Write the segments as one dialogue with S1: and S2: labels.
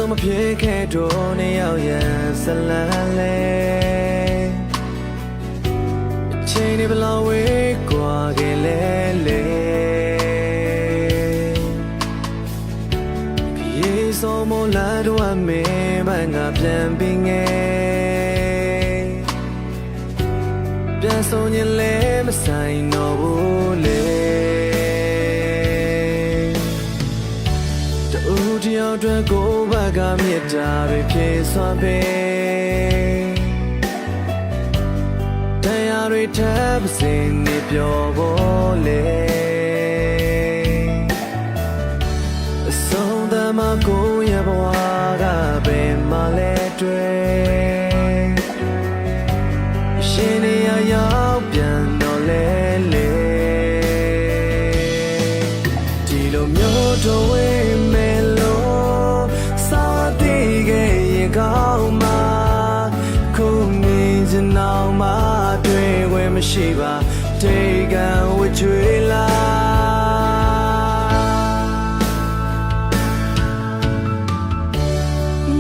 S1: ဆုံးမဖြစ်ခဲ့တော့နေရောက်ရန်ဇလန်းလေအချိန်တွေဘလောက်ဝေးကွာခဲ့လဲလေပြေဆုံးမလာတော့မင်းဘာငါပြန်ပြီးငယ်ပြန်ဆုံးရင်လဲမဆိုင်တော့ဘူးလေတယောက်အတွက်ကိုယ်ဘက်ကမြတ်တာတွေဖြည့်စွာပေးတရားတွေထပ်ပစင်နေပြောဖို့လေအဆုံးသမားကိုရဲ့ဘဝကဘယ်မှလဲတွေ့ရှင်နေရောက်ပြန်တော့လေလေဒီလိုမျိုးတော့ဝေးမယ်ကောင်းမှာခုမြင်စနောင်မှာတွေ့ခွင့်မရှိပါတေကံဝချွေလာ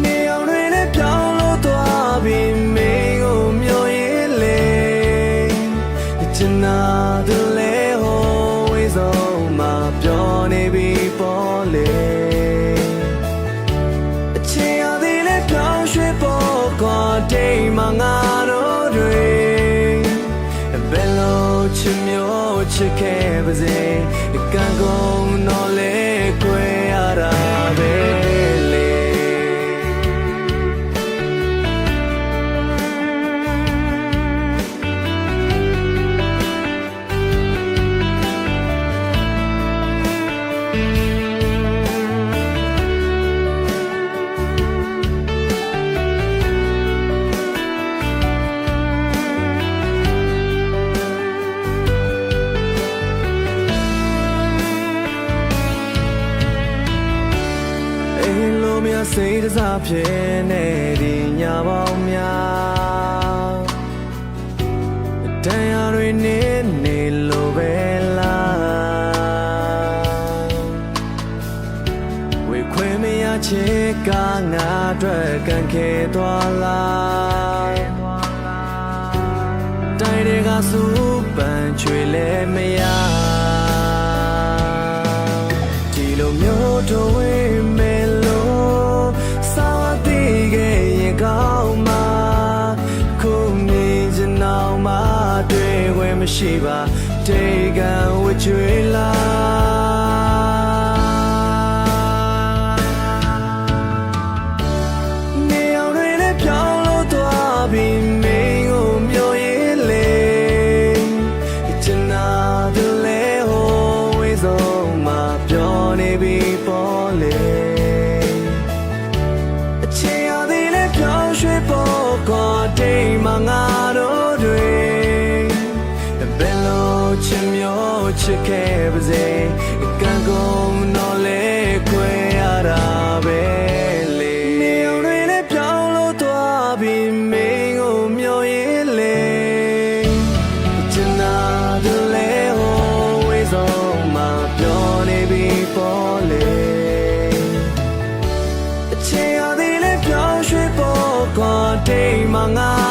S1: နေအောင်တွေနဲ့ပြောင်းလို့သွားပြီးမင်းကိုမျောရည်လေချင်နာတယ်လေဟိုဝေးဆုံးမှာပြောနေပြီပေါ်လေတိမ်မငါတို့တွေဘယ်လိုချစ်မျိုးချစ်ခဲ့ပါစေကံကုန်တော့လေခွဲရတာပဲလေစိတ်တစားဖြစ်နေတဲ့ညပေါင်းများတရားတွေနေလို့ပဲလားဝေခွေမရချစ်ကငါအတွက်ကံခဲ့သွားလားတိုင်းတွေကစူပန်ချွေလဲမရဒီလိုမျိုးတော့ဝေးမယ်မရှိပါတေကံဝချွေလာနေအောင်တွေနဲ့ပြောင်းလို့သွားပြီးမင်းကိုမျောရည်လေချင်နာတယ်လေဟိုဝေးဆုံးမှာပြောနေပြီပေါ်လေအချင်ရသည်နဲ့ပြောင်းရွှေ့ပေါ်ကောတိမ်မငါတို့တွေချစ်မျိုးချစ်ခဲ့ပါစေကံကုန်တော့လေခွဲရတာပဲလေနေအောင်တွေနဲ့ပြောင်းလို့သွားပြီးမင်းကိုမျောရည်လေချင်နာတယ်လေဟိုဝေးဆုံးမှာပြောနေပြီပေါ်လေအချင်ရသည်နဲ့ပြောင်းရွှေ့ပေါ်ကောတိမ်မငါ